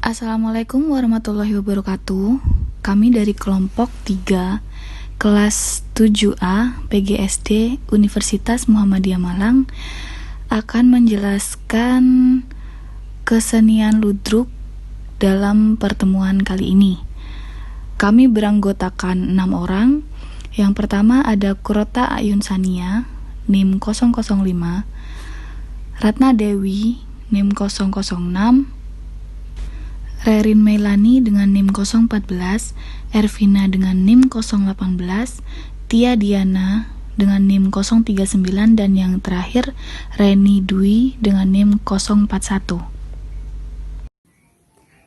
Assalamualaikum warahmatullahi wabarakatuh. Kami dari kelompok 3 kelas 7A PGSD Universitas Muhammadiyah Malang akan menjelaskan kesenian ludruk dalam pertemuan kali ini. Kami beranggotakan 6 orang. Yang pertama ada Kurota Ayun Sania NIM 005, Ratna Dewi NIM 006, Rerin Melani dengan NIM 014, Ervina dengan NIM 018, Tia Diana dengan NIM 039, dan yang terakhir Reni Dwi dengan NIM 041.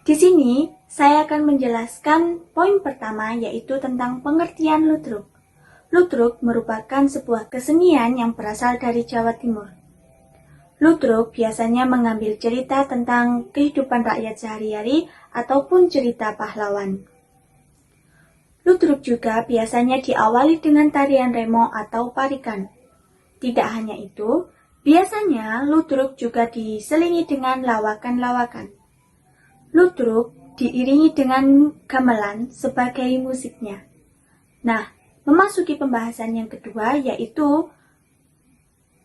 Di sini saya akan menjelaskan poin pertama, yaitu tentang pengertian ludruk. Ludruk merupakan sebuah kesenian yang berasal dari Jawa Timur. Ludruk biasanya mengambil cerita tentang kehidupan rakyat sehari-hari ataupun cerita pahlawan. Ludruk juga biasanya diawali dengan tarian remo atau parikan. Tidak hanya itu, biasanya ludruk juga diselingi dengan lawakan-lawakan. Ludruk diiringi dengan gamelan sebagai musiknya. Nah, memasuki pembahasan yang kedua, yaitu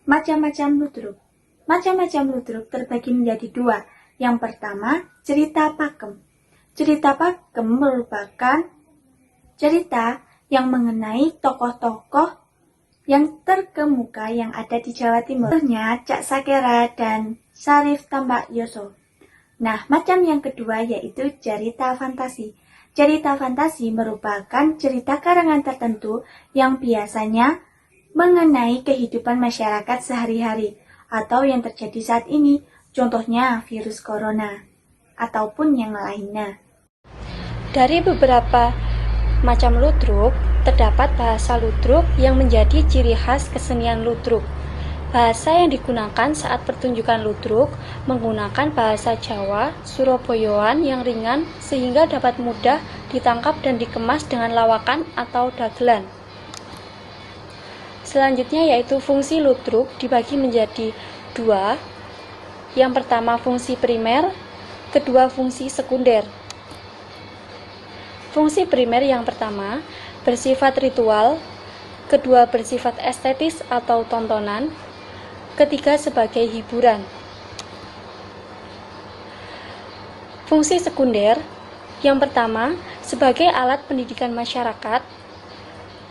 macam-macam ludruk. Macam-macam ludruk terbagi menjadi 2. Yang pertama, cerita pakem. Cerita pakem merupakan cerita yang mengenai tokoh-tokoh yang terkemuka yang ada di Jawa Timur. Contohnya Cak Sakera dan Sarif Tambak Yoso. Nah, macam yang kedua yaitu cerita fantasi. Cerita fantasi merupakan cerita karangan tertentu yang biasanya mengenai kehidupan masyarakat sehari-hari atau yang terjadi saat ini, contohnya virus corona ataupun yang lainnya. Dari beberapa macam ludruk, terdapat bahasa ludruk yang menjadi ciri khas kesenian ludruk. Bahasa yang digunakan saat pertunjukan ludruk menggunakan bahasa Jawa Surabayaan yang ringan sehingga dapat mudah ditangkap dan dikemas dengan lawakan atau dagelan. Selanjutnya yaitu fungsi ludruk dibagi menjadi 2. Yang pertama fungsi primer, kedua fungsi sekunder. Fungsi primer yang pertama bersifat ritual, kedua bersifat estetis atau tontonan, ketiga sebagai hiburan. Fungsi sekunder yang pertama sebagai alat pendidikan masyarakat,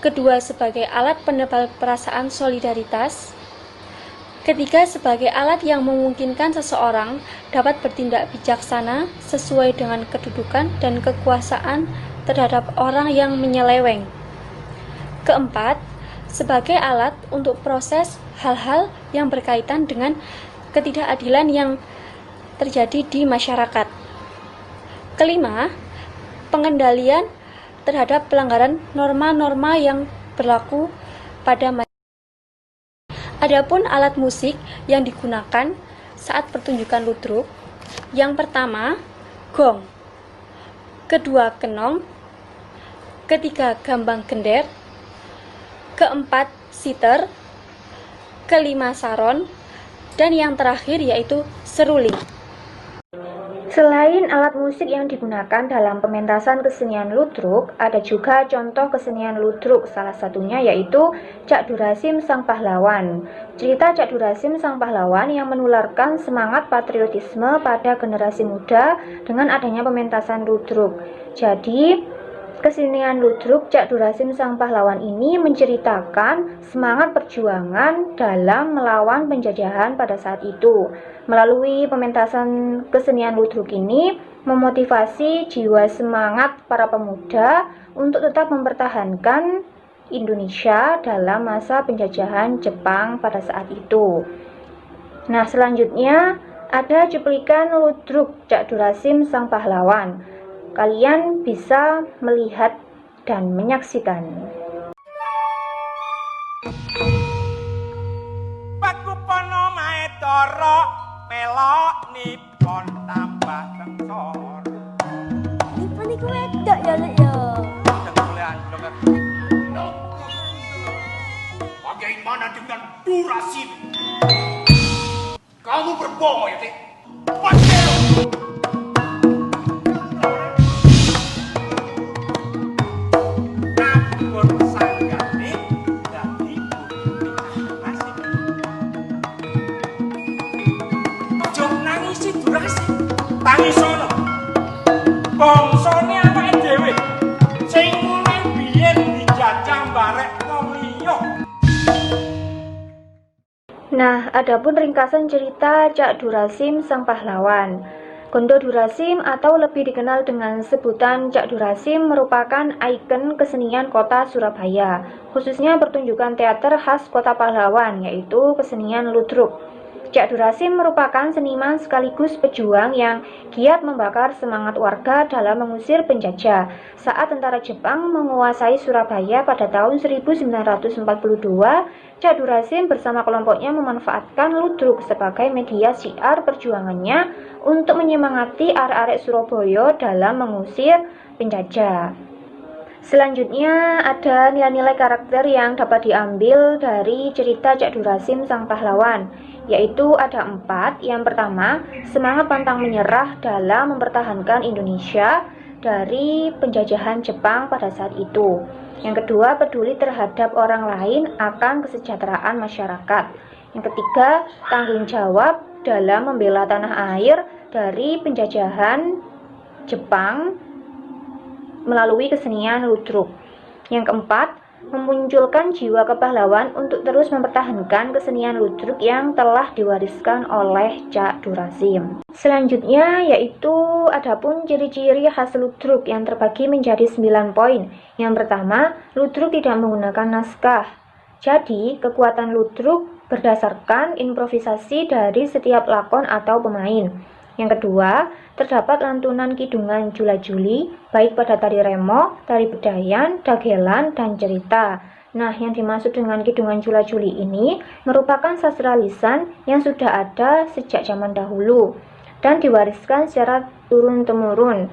kedua sebagai alat penebal perasaan solidaritas, ketiga sebagai alat yang memungkinkan seseorang dapat bertindak bijaksana sesuai dengan kedudukan dan kekuasaan terhadap orang yang menyeleweng. Keempat, sebagai alat untuk proses hal-hal yang berkaitan dengan ketidakadilan yang terjadi di masyarakat. Kelima, pengendalian terhadap pelanggaran norma-norma yang berlaku pada masyarakat. Adapun alat musik yang digunakan saat pertunjukan ludruk, yang pertama gong, kedua kenong, ketiga gambang gender, keempat siter, kelima saron, dan yang terakhir yaitu seruling. Selain alat musik yang digunakan dalam pementasan kesenian ludruk, ada juga contoh kesenian ludruk, salah satunya yaitu Cak Durasim Sang Pahlawan. Cerita Cak Durasim Sang Pahlawan yang menularkan semangat patriotisme pada generasi muda dengan adanya pementasan ludruk. Jadi, kesenian ludruk Cak Durasim Sang Pahlawan ini menceritakan semangat perjuangan dalam melawan penjajahan pada saat itu. Melalui pementasan kesenian ludruk ini memotivasi jiwa semangat para pemuda untuk tetap mempertahankan Indonesia dalam masa penjajahan Jepang pada saat itu. Nah, selanjutnya ada cuplikan ludruk Cak Durasim Sang Pahlawan. Kalian bisa melihat dan menyaksikan. Pakupono maetoro melok nipon tambah sengsor. Nipon iku wedok ya, Lek ya. Kemuliaan dokter. Bagaimana dengan Durasim? Kamu berbohong ya, Tik? wani sono. Bangsane awake dhewe sing mulai biyen dijajah barek wong liya. Nah, adapun ringkasan cerita Cak Durasim Sang Pahlawan. Gondo Durasim atau lebih dikenal dengan sebutan Cak Durasim merupakan ikon kesenian kota Surabaya, khususnya pertunjukan teater khas kota pahlawan, yaitu kesenian ludruk. Cak Durasim merupakan seniman sekaligus pejuang yang giat membakar semangat warga dalam mengusir penjajah saat tentara Jepang menguasai Surabaya pada tahun 1942. Cak Durasim bersama kelompoknya memanfaatkan ludruk sebagai media syiar perjuangannya untuk menyemangati arek-arek Surabaya dalam mengusir penjajah. Selanjutnya ada nilai-nilai karakter yang dapat diambil dari cerita Cak Durasim Sang Pahlawan, yaitu ada 4. Yang pertama, semangat pantang menyerah dalam mempertahankan Indonesia dari penjajahan Jepang pada saat itu. Yang kedua, peduli terhadap orang lain akan kesejahteraan masyarakat. Yang ketiga, tanggung jawab dalam membela tanah air dari penjajahan Jepang melalui kesenian ludruk. Yang keempat, memunculkan jiwa kepahlawan untuk terus mempertahankan kesenian ludruk yang telah diwariskan oleh Cak Durasim. Selanjutnya yaitu adapun ciri-ciri khas ludruk yang terbagi menjadi 9 poin. Yang pertama, ludruk tidak menggunakan naskah. Jadi, kekuatan ludruk berdasarkan improvisasi dari setiap lakon atau pemain. Yang kedua, terdapat lantunan kidungan jula-juli, baik pada tari remo, tari bedayan, dagelan, dan cerita. Nah, yang dimaksud dengan kidungan jula-juli ini merupakan sastra lisan yang sudah ada sejak zaman dahulu dan diwariskan secara turun-temurun,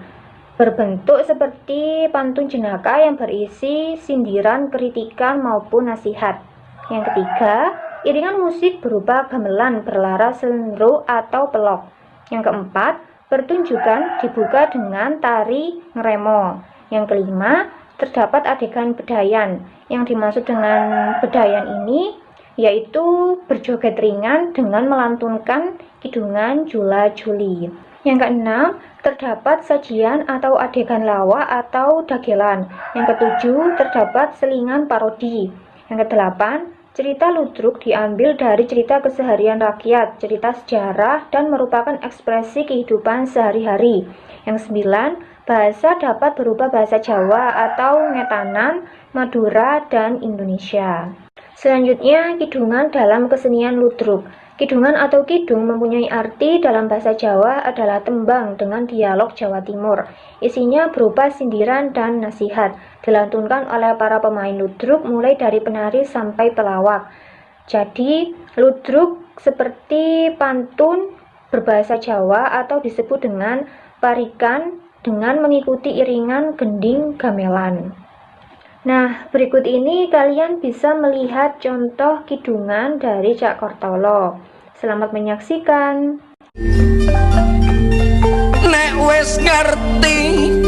berbentuk seperti pantun jenaka yang berisi sindiran, kritikan, maupun nasihat. Yang ketiga, iringan musik berupa gamelan berlaras senro atau pelok. Yang keempat, pertunjukan dibuka dengan tari ngeremo. Yang kelima, terdapat adegan bedayan. Yang dimaksud dengan bedayan ini yaitu berjoget ringan dengan melantunkan kidungan jula-juli. Yang keenam, terdapat sajian atau adegan lawa atau dagelan. Yang ketujuh, terdapat selingan parodi. Yang kedelapan, cerita ludruk diambil dari cerita keseharian rakyat, cerita sejarah, dan merupakan ekspresi kehidupan sehari-hari. Yang 9, bahasa dapat berupa bahasa Jawa atau ngetanan, Madura, dan Indonesia. Selanjutnya, kidungan dalam kesenian ludruk. Kidungan atau kidung mempunyai arti dalam bahasa Jawa adalah tembang dengan dialog Jawa Timur. Isinya berupa sindiran dan nasihat, dilantunkan oleh para pemain ludruk mulai dari penari sampai pelawak. Jadi, ludruk seperti pantun berbahasa Jawa atau disebut dengan parikan dengan mengikuti iringan gending gamelan. Nah, berikut ini kalian bisa melihat contoh kidungan dari Cak Kartolo. Selamat menyaksikan. Nek wis ngerti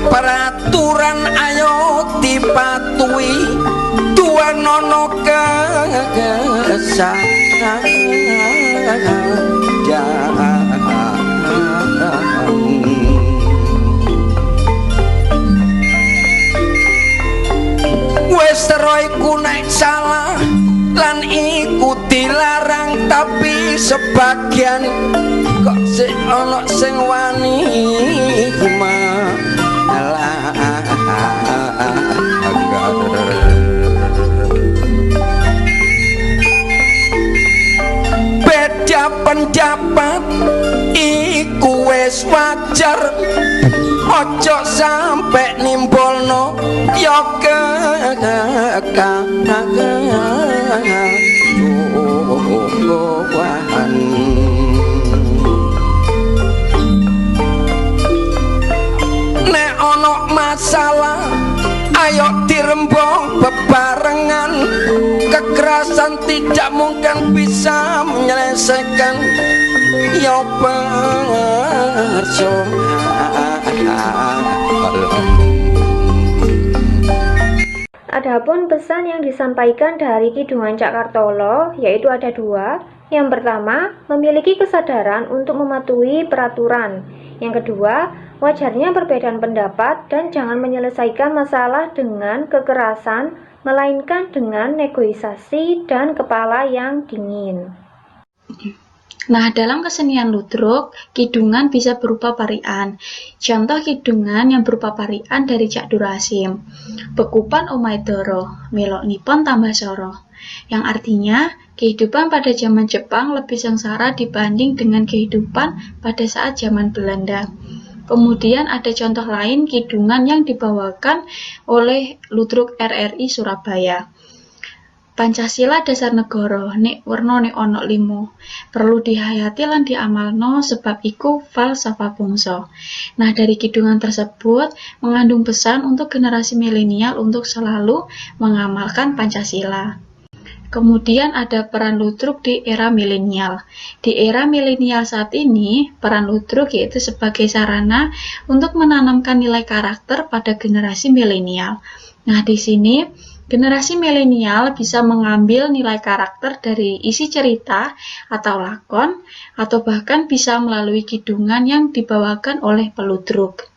peraturan ayo dipatuhi, duwenono kegesan wis roiku nek salah lan iku dilarang, tapi sebagian kok sik ana sing wani malah. Beda pendapat iku wis wajar, ojo sampe nimbolno ya kekagahan. Nek ono masalah ayo dirembong bebarengan, kekerasan tidak mungkin bisa menyelesaikan ya Adapun pesan yang disampaikan dari kidungan Cak Kartolo yaitu ada 2. Yang pertama, memiliki kesadaran untuk mematuhi peraturan. Yang kedua, wajarnya perbedaan pendapat dan jangan menyelesaikan masalah dengan kekerasan, melainkan dengan negosiasi dan kepala yang dingin. Nah, dalam kesenian ludruk, kidungan bisa berupa parian. Contoh kidungan yang berupa parian dari Cak Durasim. Bekupan omahe Dara, melok nipon tambah soro. Yang artinya, kehidupan pada zaman Jepang lebih sengsara dibanding dengan kehidupan pada saat zaman Belanda. Kemudian ada contoh lain kidungan yang dibawakan oleh Ludruk RRI Surabaya. Pancasila dasar negara, nek werna nek ana 5. Perlu dihayati lan diamalno sebab iku falsafah bangsa. Nah, dari kidungan tersebut mengandung pesan untuk generasi milenial untuk selalu mengamalkan Pancasila. Kemudian ada peran ludruk di era milenial. Di era milenial saat ini, peran ludruk yaitu sebagai sarana untuk menanamkan nilai karakter pada generasi milenial. Nah, di sini generasi milenial bisa mengambil nilai karakter dari isi cerita atau lakon, atau bahkan bisa melalui kidungan yang dibawakan oleh peludruk.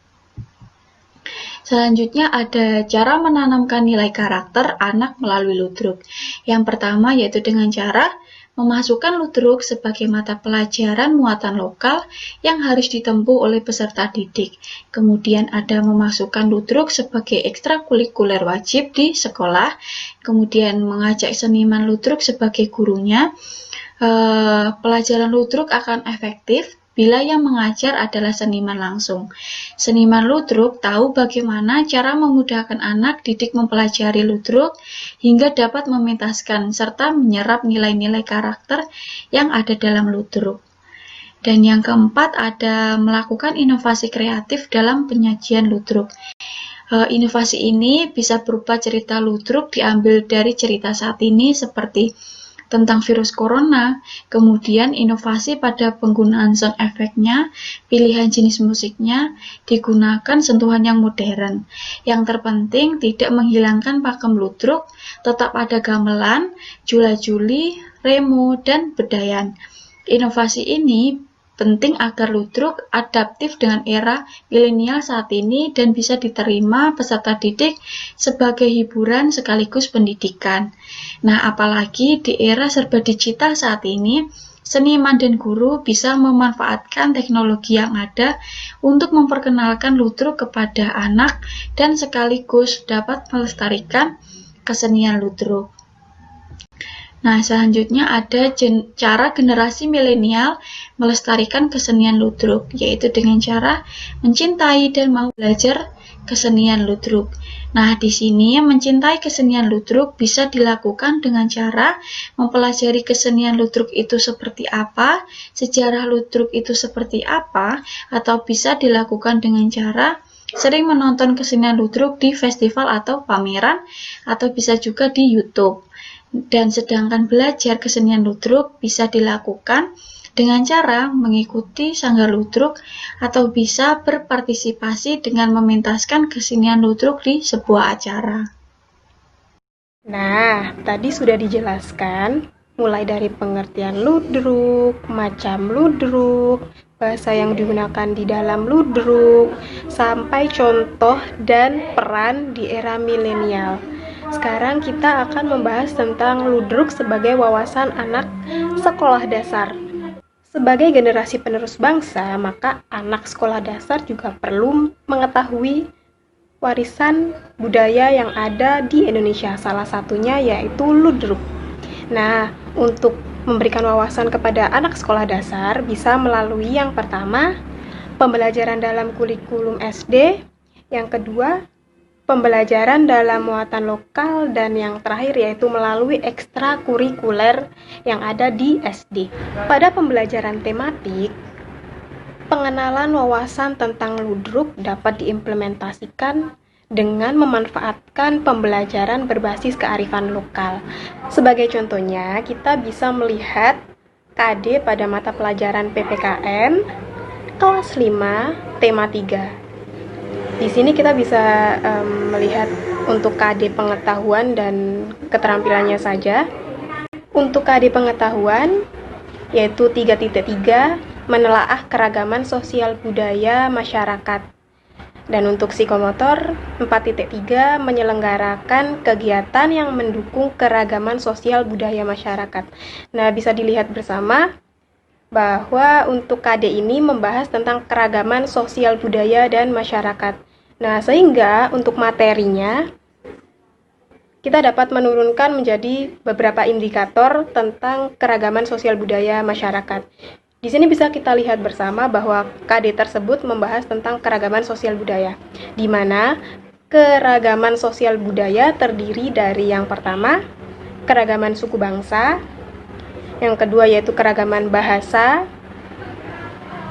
Selanjutnya ada cara menanamkan nilai karakter anak melalui ludruk. Yang pertama yaitu dengan cara memasukkan ludruk sebagai mata pelajaran muatan lokal yang harus ditempuh oleh peserta didik. Kemudian ada memasukkan ludruk sebagai ekstrakurikuler wajib di sekolah. Kemudian mengajak seniman ludruk sebagai gurunya. Pelajaran ludruk akan efektif bila yang mengajar adalah seniman langsung. Seniman ludruk tahu bagaimana cara memudahkan anak didik mempelajari ludruk hingga dapat mementaskan serta menyerap nilai-nilai karakter yang ada dalam ludruk. Dan yang keempat ada melakukan inovasi kreatif dalam penyajian ludruk. Inovasi ini bisa berupa cerita ludruk diambil dari cerita saat ini seperti tentang virus corona, kemudian inovasi pada penggunaan sound efeknya, pilihan jenis musiknya, digunakan sentuhan yang modern. Yang terpenting tidak menghilangkan pakem ludruk, tetap ada gamelan, jula-juli, remo, dan bedayan. Inovasi ini penting agar ludruk adaptif dengan era milenial saat ini dan bisa diterima peserta didik sebagai hiburan sekaligus pendidikan. Nah, apalagi di era serba digital saat ini, seniman dan guru bisa memanfaatkan teknologi yang ada untuk memperkenalkan ludruk kepada anak dan sekaligus dapat melestarikan kesenian ludruk. Nah, selanjutnya ada cara generasi milenial melestarikan kesenian ludruk, yaitu dengan cara mencintai dan mau belajar kesenian ludruk. Nah, di sini mencintai kesenian ludruk bisa dilakukan dengan cara mempelajari kesenian ludruk itu seperti apa, sejarah ludruk itu seperti apa, atau bisa dilakukan dengan cara sering menonton kesenian ludruk di festival atau pameran, atau bisa juga di YouTube. Dan sedangkan belajar kesenian ludruk bisa dilakukan dengan cara mengikuti sanggar ludruk atau bisa berpartisipasi dengan mementaskan kesenian ludruk di sebuah acara. Nah, tadi sudah dijelaskan mulai dari pengertian ludruk, macam ludruk, bahasa yang digunakan di dalam ludruk, sampai contoh dan peran di era milenial. Sekarang kita akan membahas tentang ludruk sebagai wawasan anak sekolah dasar. Sebagai generasi penerus bangsa, maka anak sekolah dasar juga perlu mengetahui warisan budaya yang ada di Indonesia. Salah satunya yaitu ludruk. Nah, untuk memberikan wawasan kepada anak sekolah dasar bisa melalui yang pertama, pembelajaran dalam kurikulum SD, yang kedua, pembelajaran dalam muatan lokal, dan yang terakhir yaitu melalui ekstrakurikuler yang ada di SD. Pada pembelajaran tematik, pengenalan wawasan tentang ludruk dapat diimplementasikan dengan memanfaatkan pembelajaran berbasis kearifan lokal. Sebagai contohnya, kita bisa melihat KD pada mata pelajaran PPKN kelas 5 tema 3. Di sini kita bisa melihat untuk KD pengetahuan dan keterampilannya saja. Untuk KD pengetahuan, yaitu 3.3 menelaah keragaman sosial budaya masyarakat. Dan untuk psikomotor 4.3 menyelenggarakan kegiatan yang mendukung keragaman sosial budaya masyarakat. Nah, bisa dilihat bersama bahwa untuk KD ini membahas tentang keragaman sosial budaya dan masyarakat. Nah, sehingga untuk materinya kita dapat menurunkan menjadi beberapa indikator tentang keragaman sosial budaya masyarakat. Di sini bisa kita lihat bersama bahwa KD tersebut membahas tentang keragaman sosial budaya, di mana keragaman sosial budaya terdiri dari yang pertama, keragaman suku bangsa, yang kedua yaitu keragaman bahasa,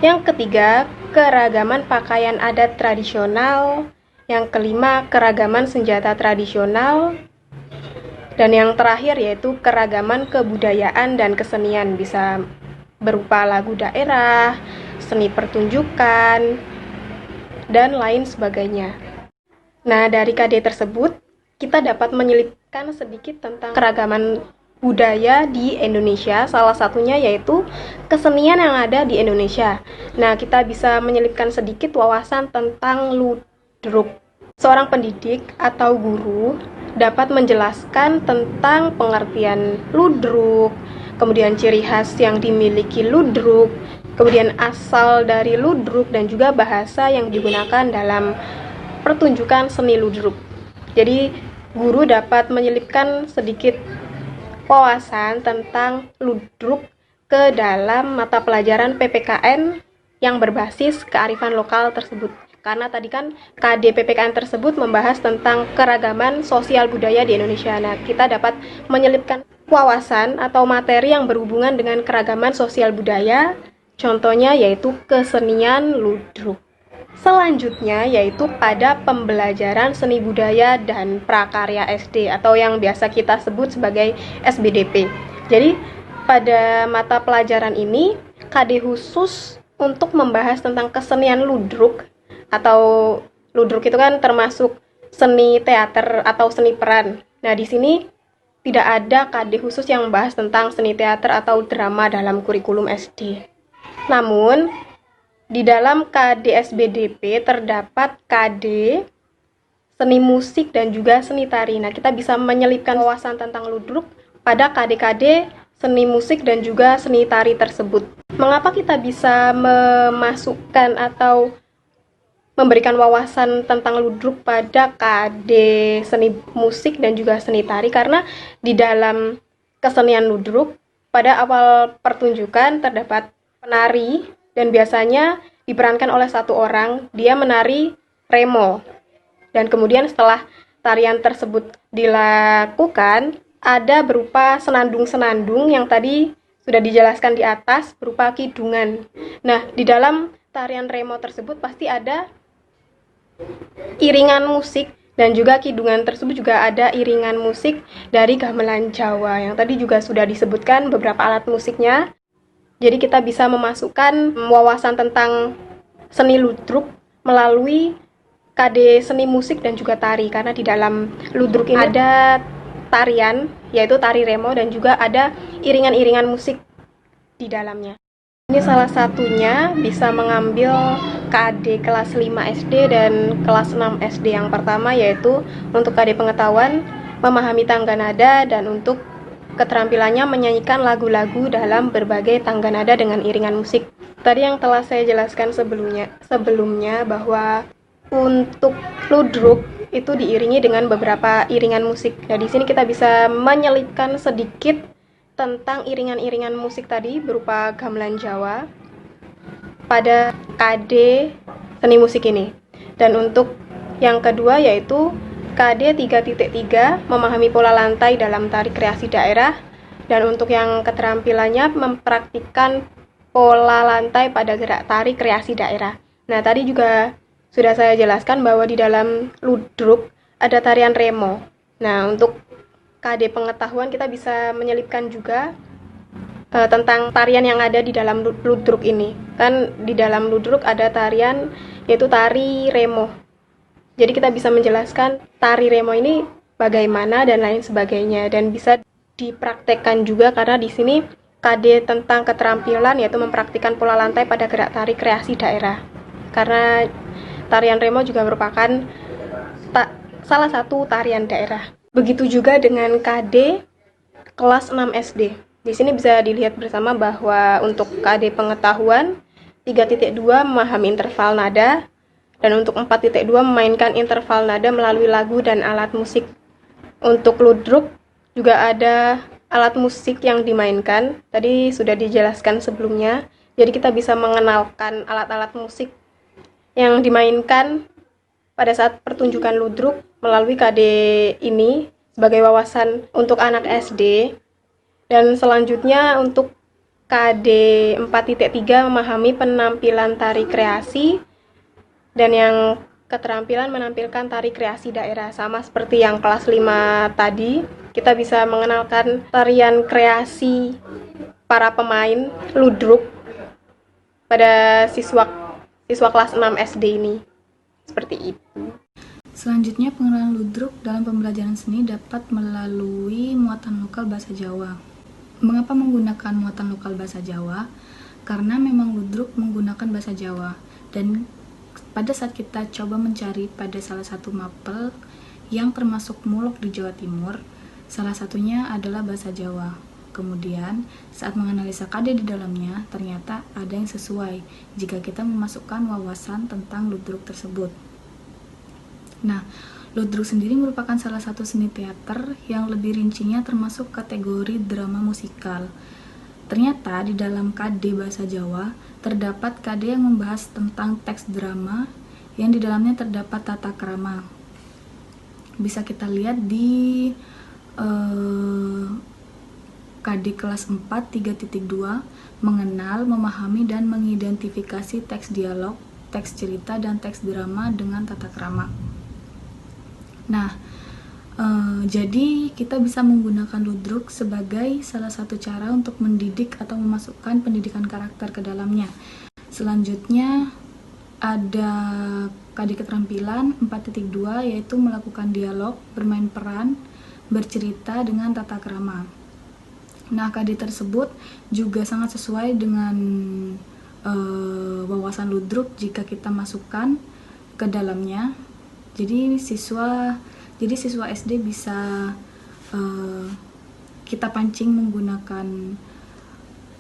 yang ketiga, keragaman pakaian adat tradisional, yang kelima, keragaman senjata tradisional, dan yang terakhir yaitu keragaman kebudayaan dan kesenian, bisa berupa lagu daerah, seni pertunjukan, dan lain sebagainya. Nah, dari KD tersebut, kita dapat menyelipkan sedikit tentang keragaman budaya di Indonesia, salah satunya yaitu kesenian yang ada di Indonesia. Nah, kita bisa menyelipkan sedikit wawasan tentang ludruk. Seorang pendidik atau guru dapat menjelaskan tentang pengertian ludruk, kemudian ciri khas yang dimiliki ludruk, kemudian asal dari ludruk, dan juga bahasa yang digunakan dalam pertunjukan seni ludruk. Jadi, guru dapat menyelipkan sedikit wawasan tentang ludruk ke dalam mata pelajaran PPKN yang berbasis kearifan lokal tersebut. Karena tadi kan KD PPKN tersebut membahas tentang keragaman sosial budaya di Indonesia. Nah, kita dapat menyelipkan wawasan atau materi yang berhubungan dengan keragaman sosial budaya, contohnya yaitu kesenian ludruk. Selanjutnya yaitu pada pembelajaran seni budaya dan prakarya SD atau yang biasa kita sebut sebagai SBDP. Jadi pada mata pelajaran ini KD khusus untuk membahas tentang kesenian ludruk, atau ludruk itu kan termasuk seni teater atau seni peran. Nah, di sini tidak ada KD khusus yang membahas tentang seni teater atau drama dalam kurikulum SD. Namun, di dalam KD SBDP terdapat KD seni musik dan juga seni tari. Nah, kita bisa menyelipkan wawasan tentang ludruk pada KD-KD seni musik dan juga seni tari tersebut. Mengapa kita bisa memasukkan atau memberikan wawasan tentang ludruk pada KD seni musik dan juga seni tari? Karena di dalam kesenian ludruk pada awal pertunjukan terdapat penari dan biasanya diperankan oleh satu orang, dia menari remo. Dan kemudian setelah tarian tersebut dilakukan, ada berupa senandung-senandung yang tadi sudah dijelaskan di atas berupa kidungan. Nah, di dalam tarian remo tersebut pasti ada iringan musik, dan juga kidungan tersebut juga ada iringan musik dari gamelan Jawa yang tadi juga sudah disebutkan beberapa alat musiknya. Jadi kita bisa memasukkan wawasan tentang seni ludruk melalui KD seni musik dan juga tari, karena di dalam ludruk ini ada tarian yaitu tari remo dan juga ada iringan-iringan musik di dalamnya. Ini salah satunya bisa mengambil KD kelas 5 SD dan kelas 6 SD. Yang pertama yaitu untuk KD pengetahuan, memahami tangga nada, dan untuk keterampilannya menyanyikan lagu-lagu dalam berbagai tangga nada dengan iringan musik. Tadi yang telah saya jelaskan sebelumnya bahwa untuk ludruk itu diiringi dengan beberapa iringan musik. Nah, di sini kita bisa menyelipkan sedikit tentang iringan-iringan musik tadi berupa gamelan Jawa pada KD seni musik ini. Dan untuk yang kedua yaitu KD 3.3 memahami pola lantai dalam tari kreasi daerah, dan untuk yang keterampilannya mempraktikkan pola lantai pada gerak tari kreasi daerah. Nah, tadi juga sudah saya jelaskan bahwa di dalam ludruk ada tarian remo. Nah, untuk KD pengetahuan kita bisa menyelipkan juga tentang tarian yang ada di dalam ludruk ini. Kan di dalam ludruk ada tarian yaitu tari remo. Jadi kita bisa menjelaskan tari remo ini bagaimana dan lain sebagainya, dan bisa dipraktekkan juga karena di sini KD tentang keterampilan, yaitu mempraktikkan pola lantai pada gerak tari kreasi daerah. Karena tarian remo juga merupakan salah satu tarian daerah. Begitu juga dengan KD kelas 6 SD. Di sini bisa dilihat bersama bahwa untuk KD pengetahuan 3.2 memahami interval nada, dan untuk 4.2 memainkan interval nada melalui lagu dan alat musik. Untuk ludruk juga ada alat musik yang dimainkan, tadi sudah dijelaskan sebelumnya. Jadi kita bisa mengenalkan alat-alat musik yang dimainkan pada saat pertunjukan ludruk melalui KD ini sebagai wawasan untuk anak SD. Dan selanjutnya untuk KD 4.3 memahami penampilan tari kreasi, dan yang keterampilan menampilkan tari kreasi daerah. Sama seperti yang kelas 5 tadi, kita bisa mengenalkan tarian kreasi para pemain ludruk pada siswa kelas 6 SD ini. Seperti itu. Selanjutnya, pengenalan ludruk dalam pembelajaran seni dapat melalui muatan lokal bahasa Jawa. Mengapa menggunakan muatan lokal bahasa Jawa? Karena memang ludruk menggunakan bahasa Jawa, dan pada saat kita coba mencari pada salah satu mapel yang termasuk mulok di Jawa Timur, salah satunya adalah bahasa Jawa. Kemudian, saat menganalisa KD di dalamnya, ternyata ada yang sesuai jika kita memasukkan wawasan tentang ludruk tersebut. Nah, ludruk sendiri merupakan salah satu seni teater yang lebih rincinya termasuk kategori drama musikal. Ternyata di dalam KD bahasa Jawa terdapat KD yang membahas tentang teks drama yang di dalamnya terdapat tata krama. Bisa kita lihat di KD kelas 4 3.2 mengenal, memahami, dan mengidentifikasi teks dialog, teks cerita, dan teks drama dengan tata krama. Nah, jadi kita bisa menggunakan ludruk sebagai salah satu cara untuk mendidik atau memasukkan pendidikan karakter ke dalamnya. Selanjutnya ada KD keterampilan 4.2, yaitu melakukan dialog, bermain peran, bercerita dengan tata krama. Nah, KD tersebut juga sangat sesuai dengan wawasan ludruk jika kita masukkan ke dalamnya. Jadi siswa SD bisa kita pancing menggunakan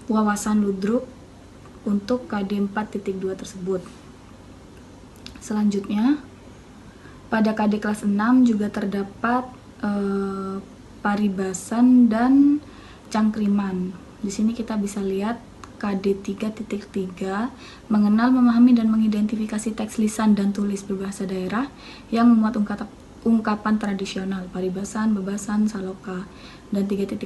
wawasan ludruk untuk KD 4.2 tersebut. Selanjutnya, pada KD kelas 6 juga terdapat paribasan dan cangkriman. Di sini kita bisa lihat KD 3.3 mengenal, memahami, dan mengidentifikasi teks lisan dan tulis berbahasa daerah yang memuat ungkapan tradisional, paribasan, bebasan, saloka. Dan 3.4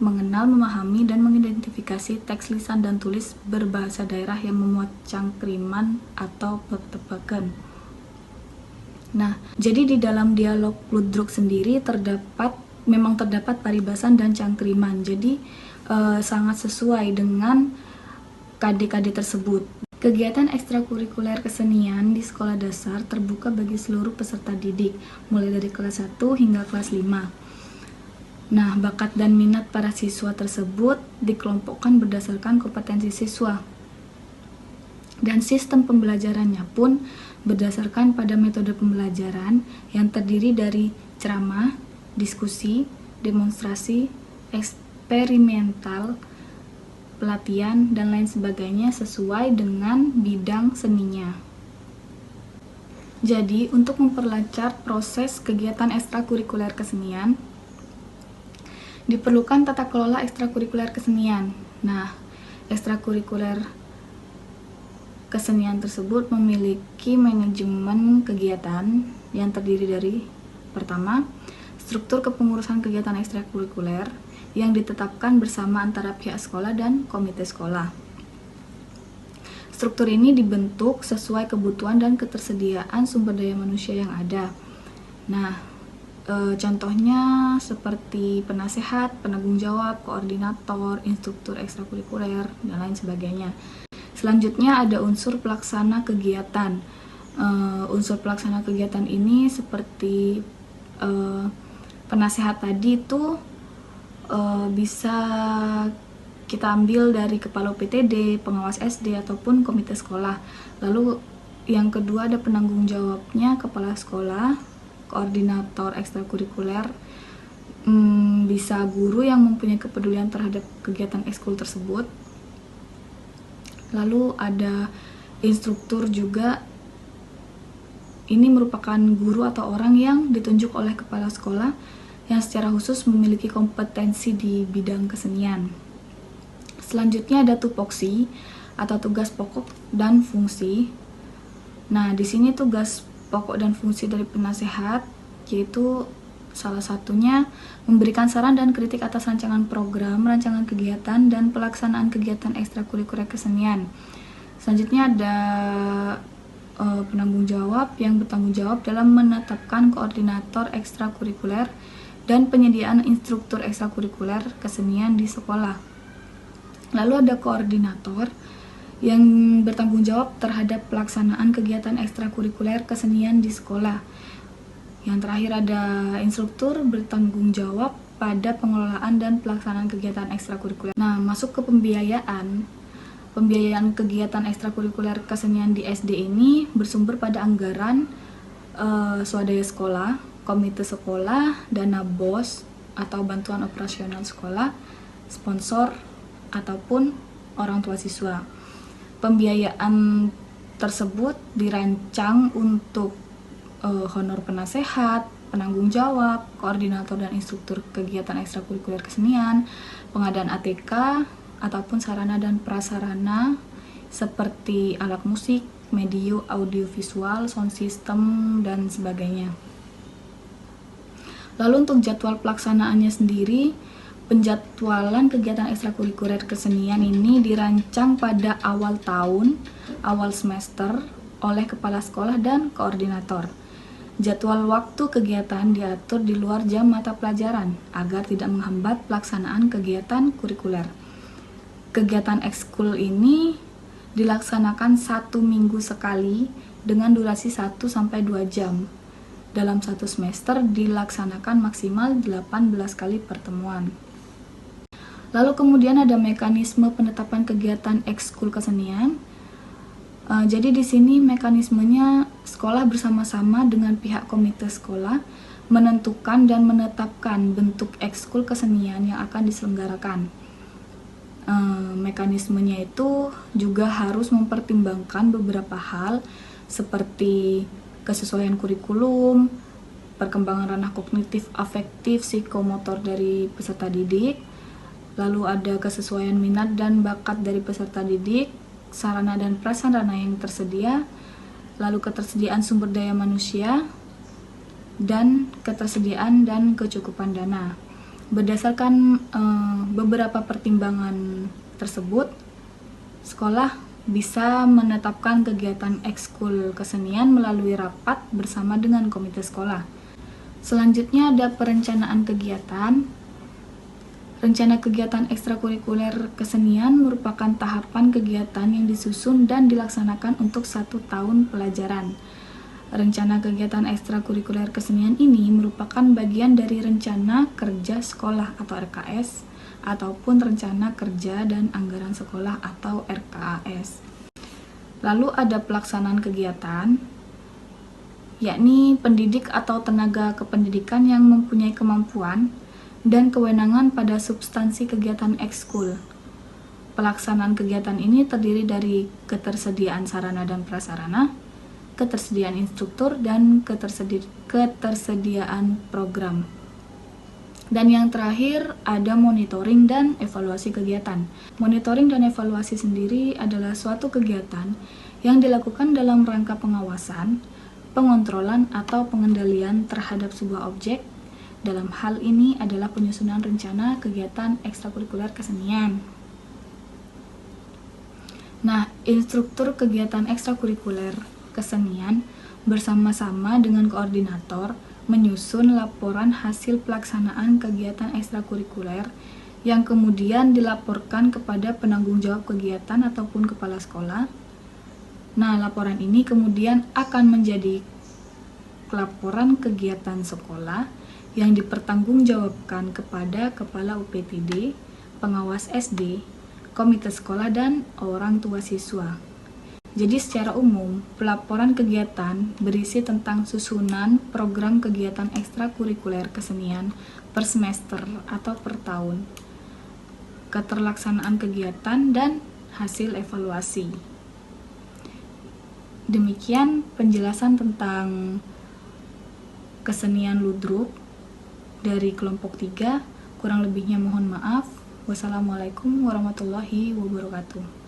mengenal, memahami, dan mengidentifikasi teks lisan dan tulis berbahasa daerah yang memuat cangkriman atau tebak-tebakan. Nah, jadi di dalam dialog ludruk sendiri memang terdapat paribasan dan cangkriman. Jadi sangat sesuai dengan KD-KD tersebut. Kegiatan ekstrakurikuler kesenian di sekolah dasar terbuka bagi seluruh peserta didik, mulai dari kelas 1 hingga kelas 5. Nah, bakat dan minat para siswa tersebut dikelompokkan berdasarkan kompetensi siswa. Dan sistem pembelajarannya pun berdasarkan pada metode pembelajaran yang terdiri dari ceramah, diskusi, demonstrasi, eksperimental, pelatihan, dan lain sebagainya sesuai dengan bidang seninya. Jadi, untuk memperlancar proses kegiatan ekstrakurikuler kesenian, diperlukan tata kelola ekstrakurikuler kesenian. Nah, ekstrakurikuler kesenian tersebut memiliki manajemen kegiatan yang terdiri dari: pertama, struktur kepengurusan kegiatan ekstrakurikuler yang ditetapkan bersama antara pihak sekolah dan komite sekolah. Struktur ini dibentuk sesuai kebutuhan dan ketersediaan sumber daya manusia yang ada. Nah, contohnya seperti penasehat, penanggung jawab, koordinator, instruktur ekstrakurikuler, dan lain sebagainya. Selanjutnya ada unsur pelaksana kegiatan. Unsur pelaksana kegiatan ini seperti penasehat tadi itu bisa kita ambil dari kepala UPTD, pengawas SD, ataupun komite sekolah. Lalu yang kedua ada penanggung jawabnya kepala sekolah, koordinator ekstrakurikuler, bisa guru yang mempunyai kepedulian terhadap kegiatan ekskul tersebut. Lalu ada instruktur juga. Ini merupakan guru atau orang yang ditunjuk oleh kepala sekolah yang secara khusus memiliki kompetensi di bidang kesenian. Selanjutnya ada tupoksi atau tugas pokok dan fungsi. Nah, di sini tugas pokok dan fungsi dari penasehat yaitu salah satunya memberikan saran dan kritik atas rancangan program, rancangan kegiatan, dan pelaksanaan kegiatan ekstrakurikuler kesenian. Selanjutnya ada penanggung jawab yang bertanggung jawab dalam menetapkan koordinator ekstrakurikuler dan penyediaan instruktur ekstrakurikuler kesenian di sekolah. Lalu ada koordinator yang bertanggung jawab terhadap pelaksanaan kegiatan ekstrakurikuler kesenian di sekolah. Yang terakhir ada instruktur bertanggung jawab pada pengelolaan dan pelaksanaan kegiatan ekstrakurikuler. Nah, masuk ke pembiayaan. Pembiayaan kegiatan ekstrakurikuler kesenian di SD ini bersumber pada anggaran swadaya sekolah, komite sekolah, dana BOS atau bantuan operasional sekolah, sponsor, ataupun orang tua siswa. Pembiayaan tersebut dirancang untuk honor penasehat, penanggung jawab, koordinator dan instruktur kegiatan ekstrakurikuler kesenian, pengadaan ATK, ataupun sarana dan prasarana seperti alat musik, media audiovisual, sound system, dan sebagainya. Lalu untuk jadwal pelaksanaannya sendiri, penjadwalan kegiatan ekstrakurikuler kesenian ini dirancang pada awal tahun, awal semester oleh kepala sekolah dan koordinator. Jadwal waktu kegiatan diatur di luar jam mata pelajaran agar tidak menghambat pelaksanaan kegiatan kurikuler. Kegiatan ekskul ini dilaksanakan 1 minggu sekali dengan durasi 1-2 jam. Dalam 1 semester dilaksanakan maksimal 18 kali pertemuan. Lalu kemudian ada mekanisme penetapan kegiatan ekskul kesenian. Jadi di sini mekanismenya sekolah bersama-sama dengan pihak komite sekolah menentukan dan menetapkan bentuk ekskul kesenian yang akan diselenggarakan. Mekanismenya itu juga harus mempertimbangkan beberapa hal seperti kesesuaian kurikulum, perkembangan ranah kognitif, afektif, psikomotor dari peserta didik, lalu ada kesesuaian minat dan bakat dari peserta didik, sarana dan prasarana yang tersedia, lalu ketersediaan sumber daya manusia, dan ketersediaan dan kecukupan dana. Berdasarkan beberapa pertimbangan tersebut, sekolah bisa menetapkan kegiatan ekskul kesenian melalui rapat bersama dengan komite sekolah. Selanjutnya ada perencanaan kegiatan. Rencana kegiatan ekstrakurikuler kesenian merupakan tahapan kegiatan yang disusun dan dilaksanakan untuk 1 tahun pelajaran. Rencana kegiatan ekstrakurikuler kesenian ini merupakan bagian dari rencana kerja sekolah atau RKS ataupun rencana kerja dan anggaran sekolah atau RKAS. Lalu ada pelaksanaan kegiatan, yakni pendidik atau tenaga kependidikan yang mempunyai kemampuan dan kewenangan pada substansi kegiatan ekskul. Pelaksanaan kegiatan ini terdiri dari ketersediaan sarana dan prasarana, ketersediaan instruktur, dan ketersediaan program. Dan yang terakhir ada monitoring dan evaluasi kegiatan. Monitoring dan evaluasi sendiri adalah suatu kegiatan yang dilakukan dalam rangka pengawasan, pengontrolan, atau pengendalian terhadap sebuah objek. Dalam hal ini adalah penyusunan rencana kegiatan ekstrakurikuler kesenian. Nah, instruktur kegiatan ekstrakurikuler kesenian bersama-sama dengan koordinator menyusun laporan hasil pelaksanaan kegiatan ekstrakurikuler yang kemudian dilaporkan kepada penanggung jawab kegiatan ataupun kepala sekolah. Nah, laporan ini kemudian akan menjadi laporan kegiatan sekolah yang dipertanggungjawabkan kepada kepala UPTD, pengawas SD, komite sekolah, dan orang tua siswa. Jadi secara umum, pelaporan kegiatan berisi tentang susunan program kegiatan ekstrakurikuler kesenian per semester atau per tahun, keterlaksanaan kegiatan, dan hasil evaluasi. Demikian penjelasan tentang kesenian ludruk dari kelompok 3. Kurang lebihnya mohon maaf. Wassalamualaikum warahmatullahi wabarakatuh.